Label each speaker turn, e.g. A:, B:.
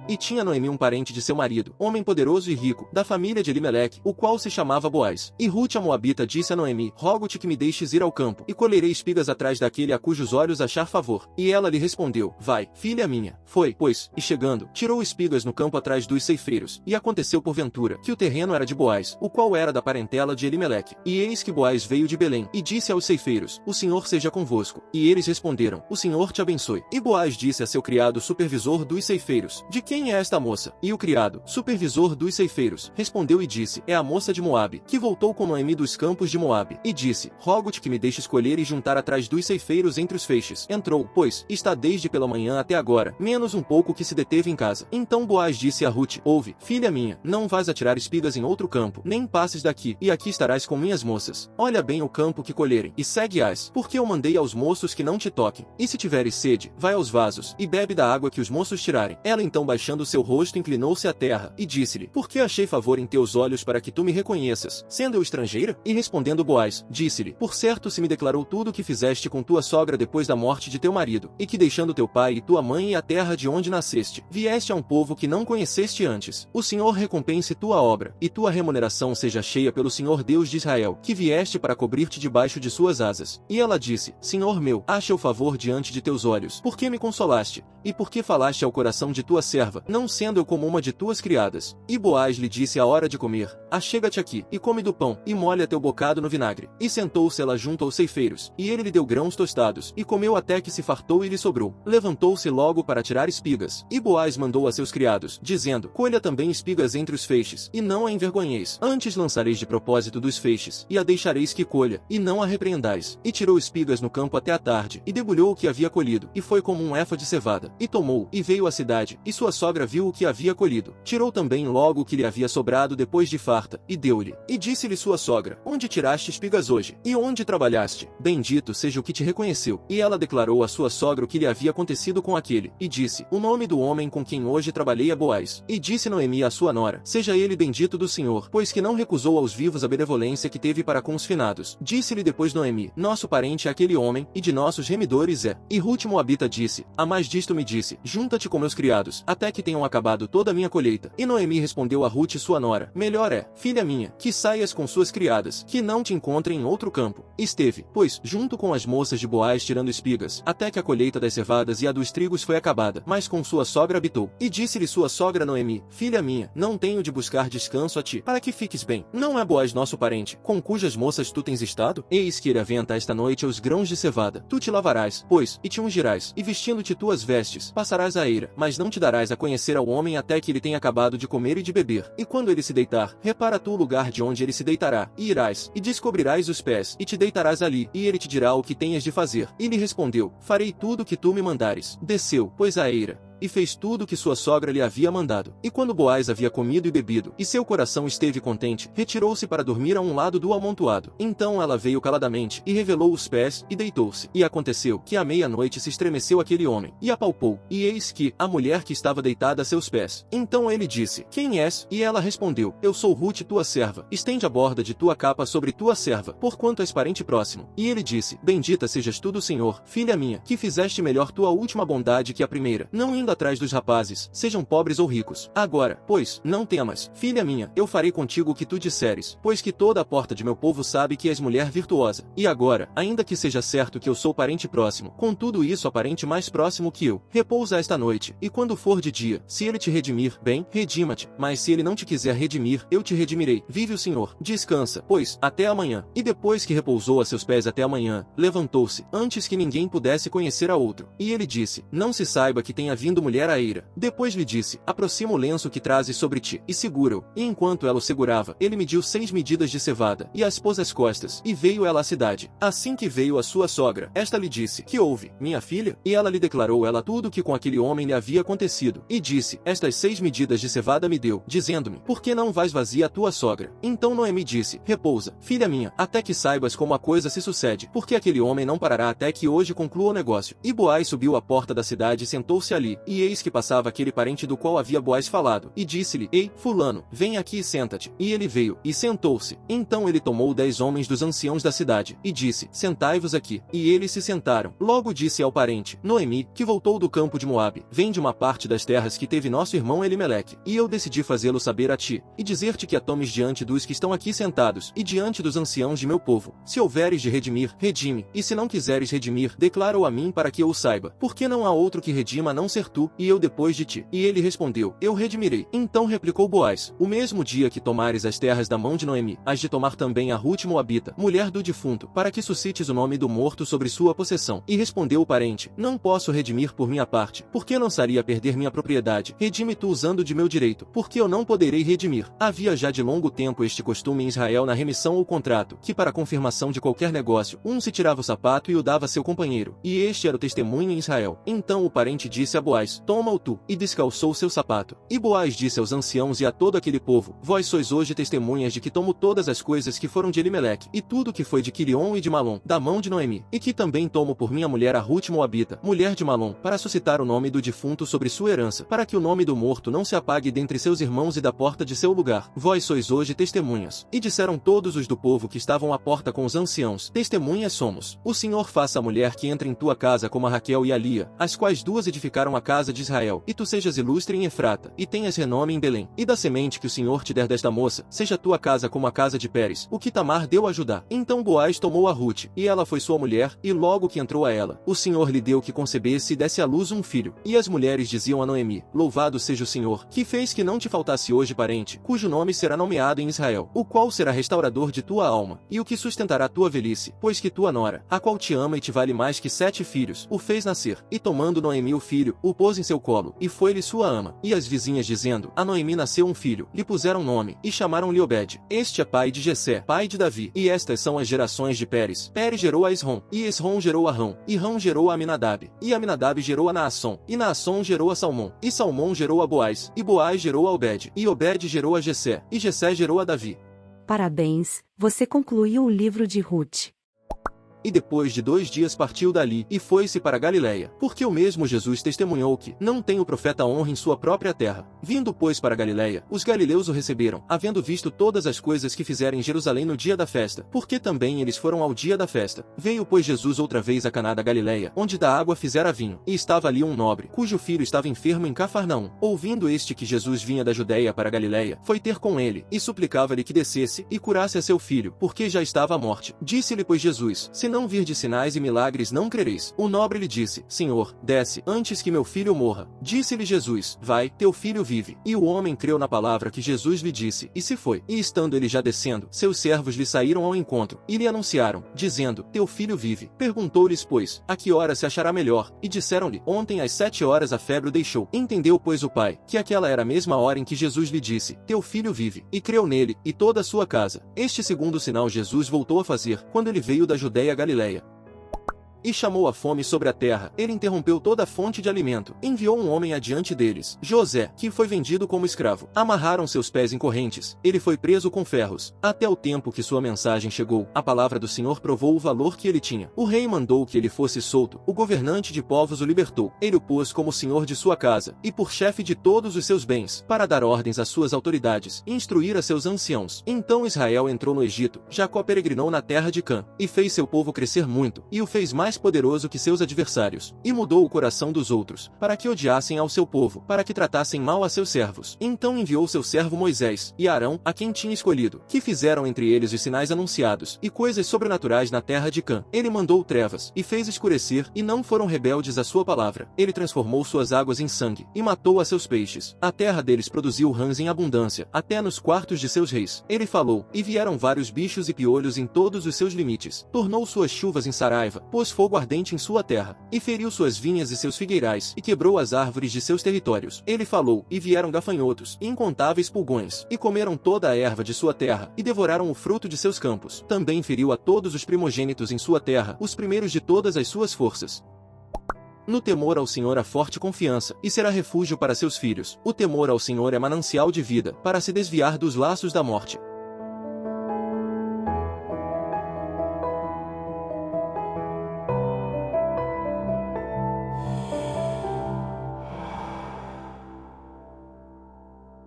A: E tinha Noemi um parente de seu marido, homem poderoso e rico, da família de Elimeleque, o qual se chamava Boaz. E Rute a Moabita disse a Noemi: rogo-te que me deixes ir ao campo, e colherei espigas atrás daquele a cujos olhos achar favor. E ela lhe respondeu: vai, filha minha. Foi, pois, e chegando, tirou espigas no campo atrás dos ceifeiros. E aconteceu porventura, que o terreno era de Boaz, o qual era da parentela de Elimeleque. E eis que Boaz veio de Belém, e disse aos ceifeiros: o Senhor seja convosco. E eles responderam: o Senhor te abençoe. E Boaz disse a seu criado supervisor dos ceifeiros: de quem é esta moça? E o criado, supervisor dos ceifeiros, respondeu e disse: é a moça de Moabe, que voltou com Noemi dos campos de Moabe. E disse: rogo-te que me deixes colher e juntar atrás dos ceifeiros entre os feixes. Entrou, pois, está desde pela manhã até agora, menos um pouco que se deteve em casa. Então Boaz disse a Rute: ouve, filha minha, não vás atirar espigas em outro campo, nem passes daqui, e aqui estarás com minhas moças. Olha bem o campo que colherem, e segue-as, porque eu mandei aos moços que não te toquem. E se tiveres sede, vai aos vasos, e bebe da água que os moços tirarem. Ela então, baixando seu rosto, inclinou-se à terra, e disse-lhe: por que achei favor em teus olhos para que tu me reconheças, sendo eu estrangeira? E respondendo Boaz, disse-lhe: por certo se me declarou tudo o que fizeste com tua sogra depois da morte de teu marido, e que deixando teu pai e tua mãe e a terra de onde nasceste, vieste a um povo que não conheceste antes. O Senhor recompense tua obra, e tua remuneração seja cheia pelo Senhor Deus de Israel, que vieste para cobrir-te debaixo de suas asas. E ela disse: Senhor meu, acha o favor diante de teus olhos, por que me consolaste? E por que falaste ao coração de tua serva, não sendo eu como uma de tuas criadas? E Boaz lhe disse à hora de comer: achega-te aqui, e come do pão, e molha teu bocado no vinagre. E sentou-se ela junto aos ceifeiros, e ele lhe deu grãos tostados, e comeu até que se fartou e lhe sobrou. Levantou-se logo para tirar espigas, e Boaz mandou a seus criados, dizendo: colha também espigas entre os feixes, e não a envergonheis. Antes lançareis de propósito dos feixes, e a deixareis que colha, e não a repreendais. E tirou espigas no campo até a tarde, e debulhou o que havia colhido, e foi como um efa de cevada. E tomou, e veio à cidade, e sua sogra viu o que havia colhido. Tirou também logo o que lhe havia sobrado depois de farta, e deu-lhe. E disse-lhe sua sogra: onde tiraste espigas hoje? E onde trabalhaste? Bendito seja o que te reconheceu. E ela declarou à sua sogra o que lhe havia acontecido com aquele, e disse: o nome do homem com quem hoje trabalhei é Boaz. E disse Noemi à sua nora: seja ele bendito do Senhor, pois que não recusou aos vivos a benevolência que teve para com os finados. Disse-lhe depois Noemi: nosso parente é aquele homem, e de nossos remidores é. E Rute Moabita disse: a mais disto me disse: junta-te com meus criados, até que tenham acabado toda a minha colheita. E Noemi respondeu a Rute sua nora: melhor é, filha minha, que saias com suas criadas, que não te encontrem em outro campo. Esteve, pois, junto com as moças de Boaz tirando espigas, até que a colheita das cevadas e a dos trigos foi acabada, mas com sua sogra habitou. E disse-lhe sua sogra Noemi: filha minha, não tenho de buscar descanso a ti, para que fiques bem. Não é Boaz nosso parente, com cujas moças tu tens estado? Eis que ele aventa esta noite os grãos de cevada. Tu te lavarás, pois, e te ungirás, e vestindo-te tuas vestes, passarás a eira, mas não te darás a conhecer ao homem até que ele tenha acabado de comer e de beber. E quando ele se deitar, repara tu o lugar de onde ele se deitará, e irás, e descobrirás os pés, e te deitarás ali, e ele te dirá o que tenhas de fazer. E lhe respondeu: farei tudo o que tu me mandares. Desceu, pois, à eira, e fez tudo o que sua sogra lhe havia mandado. E quando Boaz havia comido e bebido, e seu coração esteve contente, retirou-se para dormir a um lado do amontoado. Então ela veio caladamente, e revelou os pés, e deitou-se. E aconteceu, que à meia-noite se estremeceu aquele homem, e apalpou, e eis que, a mulher que estava deitada a seus pés. Então ele disse: quem és? E ela respondeu: eu sou Rute tua serva. Estende a borda de tua capa sobre tua serva, porquanto és parente próximo. E ele disse: bendita sejas tu do Senhor, filha minha, que fizeste melhor tua última bondade que a primeira, não indo atrás dos rapazes, sejam pobres ou ricos. Agora, pois, não temas, filha minha, eu farei contigo o que tu disseres, pois que toda a porta de meu povo sabe que és mulher virtuosa. E agora, ainda que seja certo que eu sou parente próximo, contudo isso a parente mais próximo que eu, repousa esta noite, e quando for de dia, se ele te redimir, bem, redima-te, mas se ele não te quiser redimir, eu te redimirei. Vive o Senhor. Descansa, pois, até amanhã. E depois que repousou a seus pés até amanhã, levantou-se, antes que ninguém pudesse conhecer a outro. E ele disse: não se saiba que tenha vindo mulher à eira. Depois lhe disse: aproxima o lenço que trazes sobre ti, e segura-o. E enquanto ela o segurava, ele mediu 6 medidas de cevada, e as pôs às costas, e veio ela à cidade. Assim que veio a sua sogra, esta lhe disse: que houve, minha filha? E ela lhe declarou ela tudo o que com aquele homem lhe havia acontecido. E disse: estas 6 medidas de cevada me deu, dizendo-me: por que não vais vazia a tua sogra? Então Noemi disse: repousa, filha minha, até que saibas como a coisa se sucede, porque aquele homem não parará até que hoje conclua o negócio. E Boaz subiu à porta da cidade e sentou-se ali, e eis que passava aquele parente do qual havia Boaz falado, e disse-lhe: Ei, fulano, vem aqui e senta-te. E ele veio, e sentou-se. Então ele tomou 10 homens dos anciãos da cidade, e disse: Sentai-vos aqui. E eles se sentaram. Logo disse ao parente, Noemi, que voltou do campo de Moabe: Vem de uma parte das terras que teve nosso irmão Elimeleque, e eu decidi fazê-lo saber a ti, e dizer-te que a tomes diante dos que estão aqui sentados, e diante dos anciãos de meu povo. Se houveres de redimir, redime, e se não quiseres redimir, declara-o a mim para que eu o saiba, porque não há outro que redima a não ser tu, e eu depois de ti. E ele respondeu: Eu redimirei. Então replicou Boaz: O mesmo dia que tomares as terras da mão de Noemi, has de tomar também a Rute Moabita, mulher do defunto, para que suscites o nome do morto sobre sua possessão. E respondeu o parente: Não posso redimir por minha parte, porque lançaria a perder minha propriedade. Redime tu usando de meu direito, porque eu não poderei redimir. Havia já de longo tempo este costume em Israel na remissão ou contrato, que para a confirmação de qualquer negócio, um se tirava o sapato e o dava a seu companheiro, e este era o testemunho em Israel. Então o parente disse a Boaz: Toma-o tu, e descalçou seu sapato. E Boaz disse aos anciãos e a todo aquele povo: Vós sois hoje testemunhas de que tomo todas as coisas que foram de Elimeleque, e tudo que foi de Quilion e de Malom, da mão de Noemi, e que também tomo por minha mulher a Rute Moabita, mulher de Malom, para suscitar o nome do defunto sobre sua herança, para que o nome do morto não se apague dentre seus irmãos e da porta de seu lugar. Vós sois hoje testemunhas. E disseram todos os do povo que estavam à porta com os anciãos: Testemunhas somos. O Senhor faça a mulher que entra em tua casa como a Raquel e a Lia, as quais duas edificaram a casa de Israel, e tu sejas ilustre em Efrata, e tenhas renome em Belém. E da semente que o Senhor te der desta moça, seja tua casa como a casa de Pérez, o que Tamar deu a Judá. Então Boaz tomou a Rute, e ela foi sua mulher, e logo que entrou a ela, o Senhor lhe deu que concebesse e desse à luz um filho. E as mulheres diziam a Noemi: Louvado seja o Senhor, que fez que não te faltasse hoje parente, cujo nome será nomeado em Israel, o qual será restaurador de tua alma, e o que sustentará tua velhice, pois que tua nora, a qual te ama e te vale mais que 7 filhos, o fez nascer. E tomando Noemi o filho, o pôs em seu colo, e foi-lhe sua ama. E as vizinhas dizendo: A Noemi nasceu um filho, lhe puseram nome, e chamaram-lhe Obed. Este é pai de Jessé, pai de Davi. E estas são as gerações de Pérez. Pérez gerou a Esrom, e Esrom gerou a Rão, e Rão gerou a Aminadab, e Aminadab gerou a Naasson, e Naasson gerou a Salmão, e Salmão gerou a Boaz, e Boaz gerou a Obed, e Obed gerou a Jessé, e Jessé gerou a Davi.
B: Parabéns, você concluiu o livro de Rute.
A: E depois de 2 dias partiu dali, e foi-se para Galiléia, porque o mesmo Jesus testemunhou que não tem o profeta honra em sua própria terra. Vindo, pois, para Galiléia, os galileus o receberam, havendo visto todas as coisas que fizera em Jerusalém no dia da festa, porque também eles foram ao dia da festa. Veio, pois, Jesus outra vez a Caná da Galiléia, onde da água fizera vinho, e estava ali um nobre, cujo filho estava enfermo em Cafarnaum. Ouvindo este que Jesus vinha da Judéia para Galiléia, foi ter com ele, e suplicava-lhe que descesse, e curasse a seu filho, porque já estava à morte. Disse-lhe, pois, Jesus: Se não vir de sinais e milagres não crereis. O nobre lhe disse: Senhor, desce, antes que meu filho morra. Disse-lhe Jesus: Vai, teu filho vive. E o homem creu na palavra que Jesus lhe disse, e se foi. E estando ele já descendo, seus servos lhe saíram ao encontro, e lhe anunciaram, dizendo: Teu filho vive. Perguntou-lhes, pois, a que hora se achará melhor? E disseram-lhe: Ontem às 7 horas a febre o deixou. Entendeu, pois, o pai, que aquela era a mesma hora em que Jesus lhe disse: Teu filho vive. E creu nele, e toda a sua casa. Este segundo sinal Jesus voltou a fazer, quando ele veio da Judéia a Galiléia. E chamou a fome sobre a terra. Ele interrompeu toda a fonte de alimento. Enviou um homem adiante deles, José, que foi vendido como escravo. Amarraram seus pés em correntes. Ele foi preso com ferros. Até o tempo que sua mensagem chegou, a palavra do Senhor provou o valor que ele tinha. O rei mandou que ele fosse solto. O governante de povos o libertou. Ele o pôs como senhor de sua casa, e por chefe de todos os seus bens, para dar ordens às suas autoridades, e instruir a seus anciãos. Então Israel entrou no Egito. Jacó peregrinou na terra de Cã, e fez seu povo crescer muito, e o fez mais poderoso que seus adversários, e mudou o coração dos outros, para que odiassem ao seu povo, para que tratassem mal a seus servos. Então enviou seu servo Moisés, e Arão, a quem tinha escolhido, que fizeram entre eles os sinais anunciados, e coisas sobrenaturais na terra de Cã. Ele mandou trevas, e fez escurecer, e não foram rebeldes à sua palavra. Ele transformou suas águas em sangue, e matou a seus peixes. A terra deles produziu rãs em abundância, até nos quartos de seus reis. Ele falou, e vieram vários bichos e piolhos em todos os seus limites. Tornou suas chuvas em saraiva, pôs fogo ardente em sua terra, e feriu suas vinhas e seus figueirais, e quebrou as árvores de seus territórios. Ele falou, e vieram gafanhotos, e incontáveis pulgões, e comeram toda a erva de sua terra, e devoraram o fruto de seus campos. Também feriu a todos os primogênitos em sua terra, os primeiros de todas as suas forças. No temor ao Senhor há forte confiança, e será refúgio para seus filhos. O temor ao Senhor é manancial de vida, para se desviar dos laços da morte.